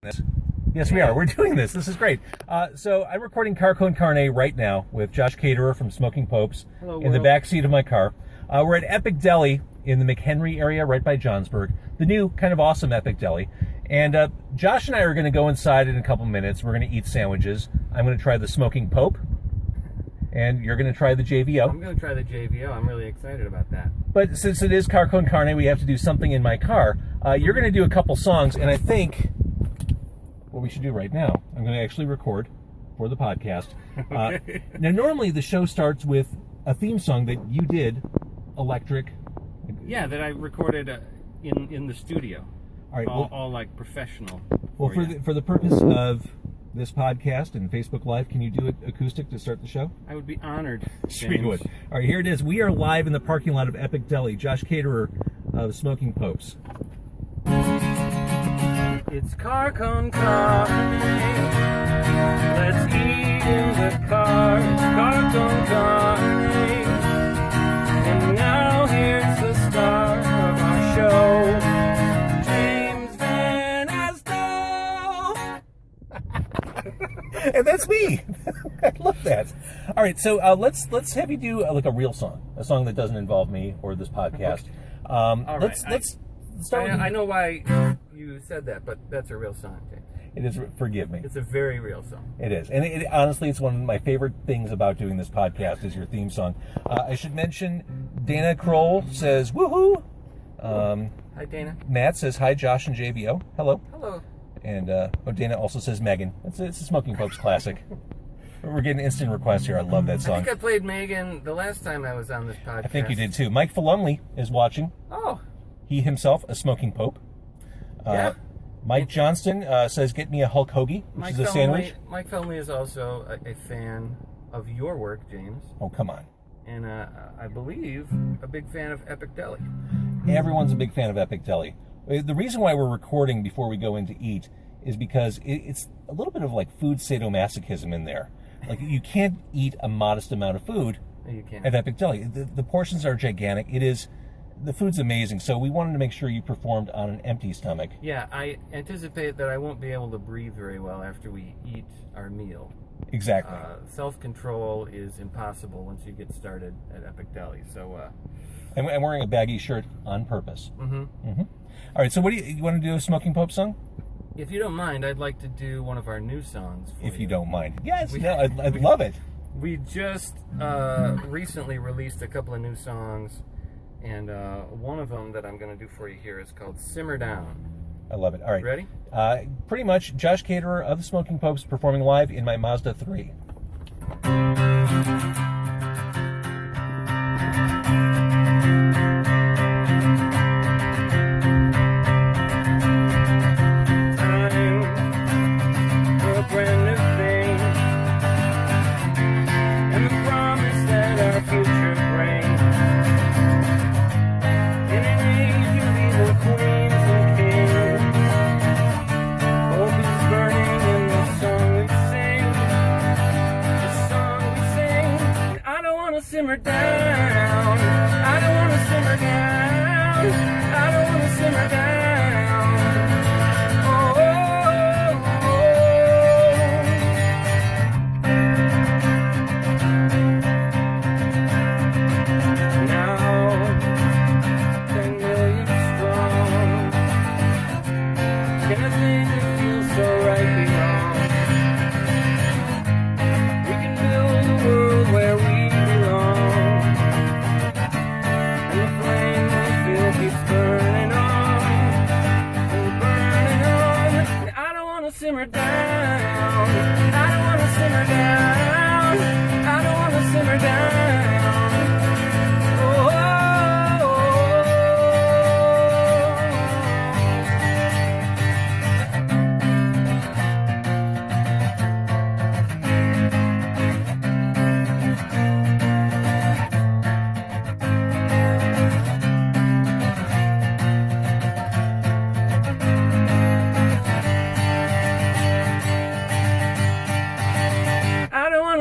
This. Yes, we are. We're doing this. This is great. So I'm recording Car Con Carne right now with Josh Caterer from Smoking Popes. Hello, in the back seat of my car. We're at Epic Deli in the McHenry area right by Johnsburg. The new kind of awesome Epic Deli. And Josh and I are going to go inside in a couple minutes. We're going to eat sandwiches. I'm going to try the Smoking Pope. And you're going to try the JVO. I'm going to try the JVO. I'm really excited about that. But since it is Car Con Carne, we have to do something in my car. You're going to do a couple songs, and I think what we should do right now, I'm going to actually record for the podcast. Okay. Now, normally the show starts with a theme song that you did, electric. Yeah, that I recorded in the studio. All right, all like professional. Well, for the purpose of this podcast and Facebook Live, can you do it acoustic to start the show? I would be honored, James. Sweet would. All right, here it is. We are live in the parking lot of Epic Deli. Josh Caterer of Smoking Popes. It's Car Con Carne. Let's eat in the car. It's Car Con Carne. And now here's the star of our show, James Van Asdale. And that's me. I love that. All right, so let's have you do like a real song, a song that doesn't involve me or this podcast. All right. Let's start. I know why you said that, but that's a real song, James. It is. Forgive me. It's a very real song. It is, and honestly, it's one of my favorite things about doing this podcast is your theme song. I should mention, Dana Kroll says woohoo. Hi, Dana. Matt says hi, Josh and JVO. Hello. Hello. And Dana also says Megan. It's a Smoking Popes classic. We're getting instant requests here. I love that song. I think I played Megan the last time I was on this podcast. I think you did too. Mike Falumley is watching. Oh. He himself a Smoking Pope. Yeah. Mike Johnston says, "Get me a Hulk hoagie," which is a sandwich. Mike Felmy is also a fan of your work, James. Oh, come on. And I believe a big fan of Epic Deli. Everyone's a big fan of Epic Deli. The reason why we're recording before we go in to eat is because it's a little bit of like food sadomasochism in there. Like you can't eat a modest amount of food You can't. at Epic Deli. The portions are gigantic. The food's amazing, so we wanted to make sure you performed on an empty stomach. Yeah, I anticipate that I won't be able to breathe very well after we eat our meal. Exactly. Self-control is impossible once you get started at Epic Deli. So, I'm wearing a baggy shirt on purpose. Mm-hmm. Mm-hmm. All right, so what do you want to do a Smoking Pope song? If you don't mind, I'd like to do one of our new songs for If you don't mind. Yes, I'd love it. We just recently released a couple of new songs, and one of them that I'm going to do for you here is called Simmer Down. I love it. All right. Ready? Pretty much Josh Caterer of the Smoking Popes performing live in my Mazda 3. Simmer down. I don't want to simmer down. I don't want to simmer down. Oh, oh, oh. Now, 10 million strong. Can a thing that feels so right be wrong? We can build a world where we simmer down. I don't want to simmer down. I don't want to simmer down. Oh,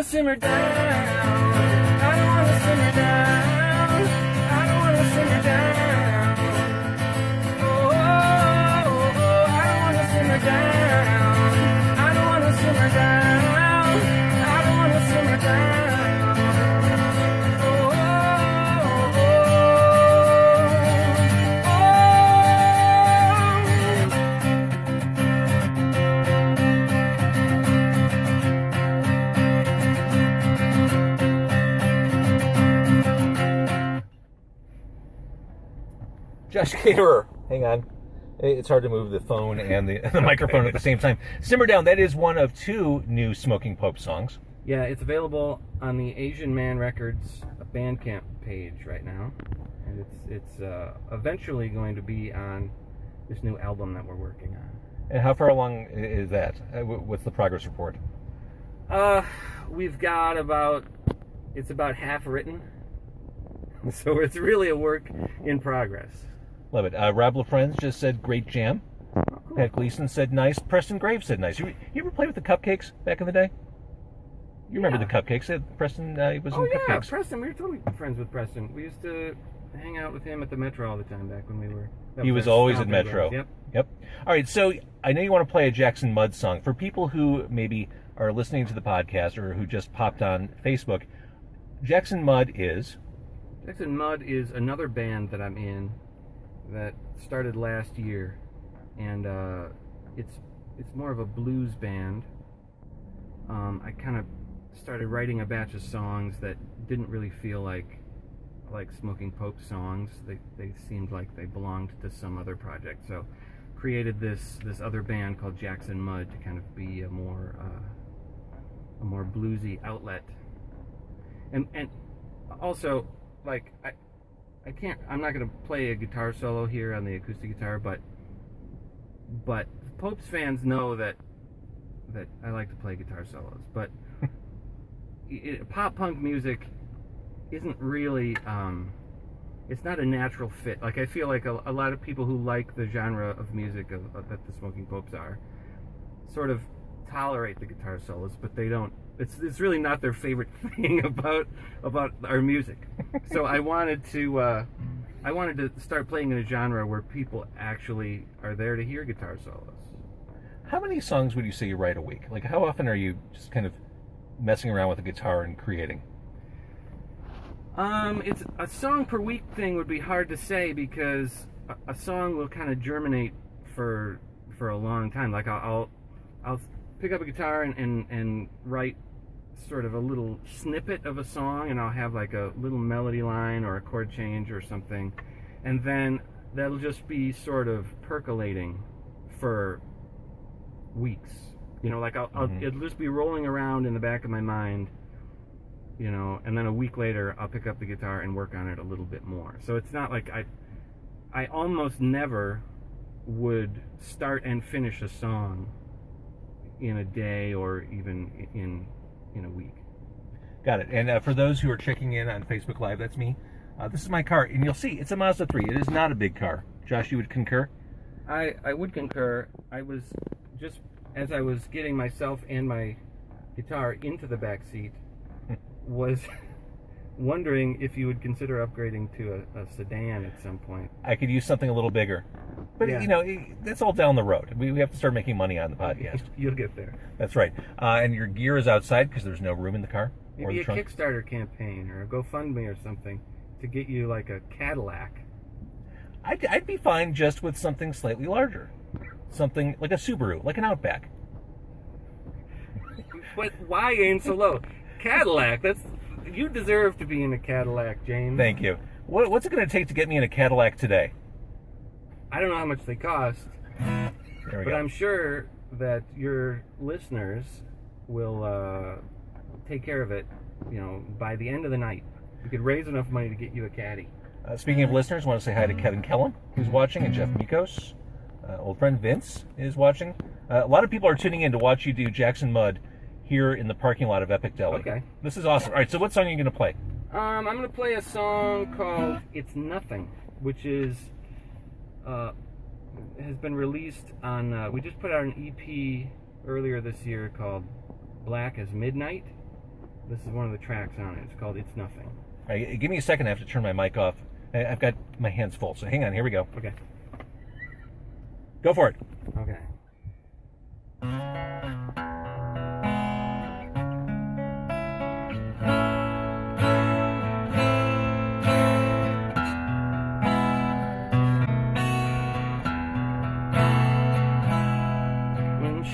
simmer down. I don't want to simmer down. I don't want to simmer down. Oh, oh, oh, I don't want to simmer down. down. I don't wanna simmer down. Oh, Josh Caterer. Hang on. It's hard to move the phone and the microphone at the same time. Simmer Down, that is one of 2 new Smoking Pope songs. yeah, it's available on the Asian Man Records Bandcamp page right now, and it's eventually going to be on this new album that we're working on. And how far along is that? What's the progress report? We've got it's about half written, so it's really a work in progress. Love it. Rob LaFrenz just said great jam. Oh, cool. Pat Gleason said nice. Preston Graves said nice. You ever play with the Cupcakes back in the day? You remember the Cupcakes? Preston was in Cupcakes. Preston. We were totally friends with Preston. We used to hang out with him at the Metro all the time back when we were. He was always at Metro. Yep. Yep. All right, so I know you want to play a Jackson Mudd song. For people who maybe are listening to the podcast or who just popped on Facebook, Jackson Mudd is another band that I'm in that started last year, and it's more of a blues band. I kind of started writing a batch of songs that didn't really feel like Smoking Pope songs. They seemed like they belonged to some other project, so created this other band called Jackson Mudd to kind of be a more bluesy outlet. And also, like, I'm not going to play a guitar solo here on the acoustic guitar, but Pope's fans know that I like to play guitar solos. But pop punk music isn't really, it's not a natural fit. Like, I feel like a lot of people who like the genre of music that the Smoking Popes are sort of tolerate the guitar solos, but they don't. It's really not their favorite thing about our music. So I wanted to start playing in a genre where people actually are there to hear guitar solos. How many songs would you say you write a week? Like, how often are you just kind of messing around with the guitar and creating? It's a song per week thing would be hard to say, because a song will kind of germinate for a long time. Like, I'll pick up a guitar and write sort of a little snippet of a song, and I'll have like a little melody line or a chord change or something, and then that'll just be sort of percolating for weeks. You know, like it'll just be rolling around in the back of my mind, you know, and then a week later I'll pick up the guitar and work on it a little bit more. So it's not like I almost never would start and finish a song in a day or even in a week. Got it. And for those who are checking in on Facebook Live, that's me. This is my car, and you'll see it's a Mazda 3. It is not a big car. Josh, you would concur? I would concur. I was just, as I was getting myself and my guitar into the back seat, was wondering if you would consider upgrading to a sedan at some point. I could use something a little bigger. But, Yeah. you know, that's all down the road. We have to start making money on the podcast. You'll get there. That's right. And your gear is outside because there's no room in the car or Maybe the a trunk. Kickstarter campaign or a GoFundMe or something to get you like a Cadillac. I'd be fine just with something slightly larger. Something like a Subaru, like an Outback. But why aim so low? Cadillac, you deserve to be in a Cadillac, James. Thank you. What's it going to take to get me in a Cadillac today? I don't know how much they cost, There we but go. I'm sure that your listeners will take care of it, you know, by the end of the night. We could raise enough money to get you a caddy. Speaking of listeners, I want to say hi to Kevin Kellum, who's watching, and Jeff Mikos. Old friend Vince is watching. A lot of people are tuning in to watch you do Jackson Mudd here in the parking lot of Epic Deli. Okay. This is awesome. All right, so what song are you going to play? I'm going to play a song called It's Nothing, which is has been released on, we just put out an EP earlier this year called Black as Midnight. This is one of the tracks on it. It's called It's Nothing. All right, give me a second. I have to turn my mic off. I've got my hands full, so hang on. Here we go. Okay. Go for it. Okay.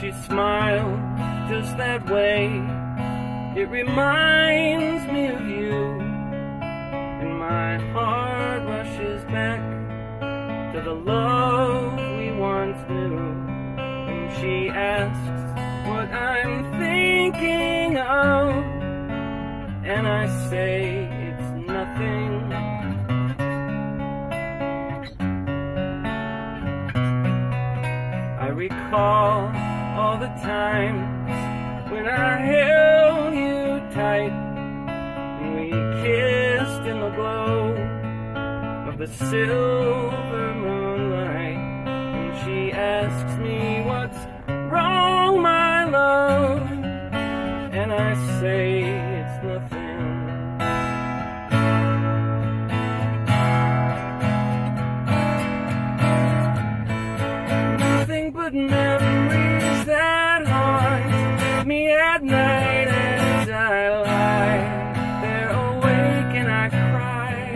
she smiles just that way. It reminds me of you, and my heart rushes back to the love we once knew. And she asks what I'm thinking of, and I say it's nothing. I recall all the times when I held you tight and we kissed in the glow of the silver moonlight. And she asks me what's wrong, my love, and I say it's nothing. Nothing but memories that haunt me at night as I lie there awake and I cry.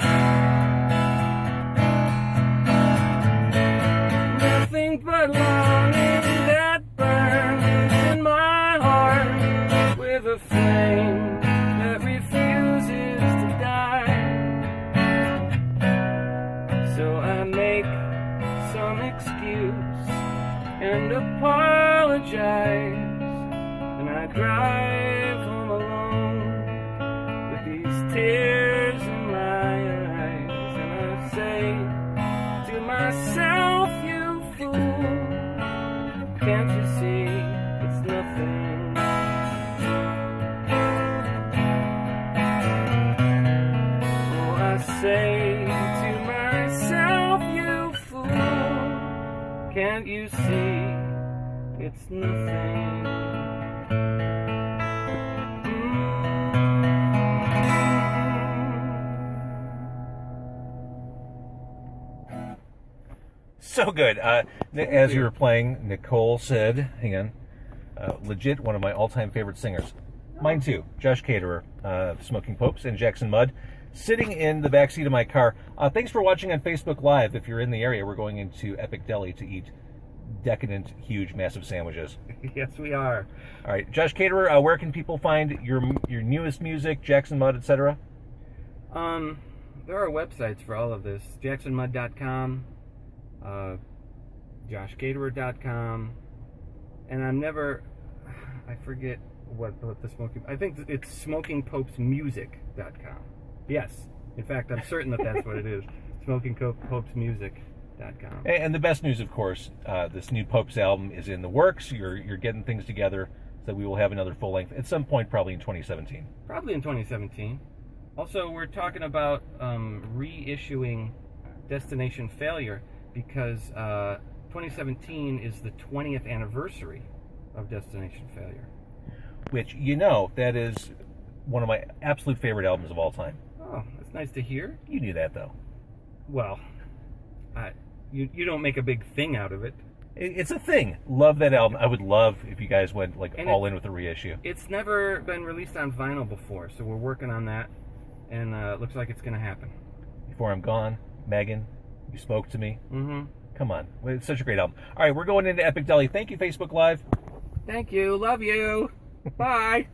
Nothing but longing that burns in my heart with a flame that refuses to die. So I make some excuse and apologize, and I drive home alone with these tears in my eyes, and I say to myself, you fool, can't you see it's nothing? Oh, I say to myself, you fool, can't you see it's nothing? So good. As you were playing, Nicole said, hang on, legit one of my all-time favorite singers. Mine too. Josh Caterer, Smoking Popes, and Jackson Mudd, sitting in the backseat of my car. Thanks for watching on Facebook Live. If you're in the area, we're going into Epic Deli to eat decadent, huge, massive sandwiches. Yes, we are. All right, Josh Caterer, where can people find your newest music, Jackson Mudd, etc.? There are websites for all of this. JacksonMudd.com, JoshCaterer.com, and I forget what the smoking. I think it's SmokingPopesMusic.com. Yes, in fact, I'm certain that's what it is. SmokingPopesMusic.com. And the best news, of course, this new Popes album is in the works. You're getting things together so that we will have another full length at some point, probably in 2017. Probably in 2017. Also, we're talking about reissuing Destination Failure because 2017 is the 20th anniversary of Destination Failure. Which, that is one of my absolute favorite albums of all time. Oh, that's nice to hear. You knew that, though. Well, you don't make a big thing out of it. It's a thing. Love that album. I would love if you guys went all in with a reissue. It's never been released on vinyl before, so we're working on that, and it looks like it's going to happen. Before I'm gone, Megan, you spoke to me. Mm-hmm. Come on. It's such a great album. All right, we're going into Epic Deli. Thank you, Facebook Live. Thank you. Love you. Bye.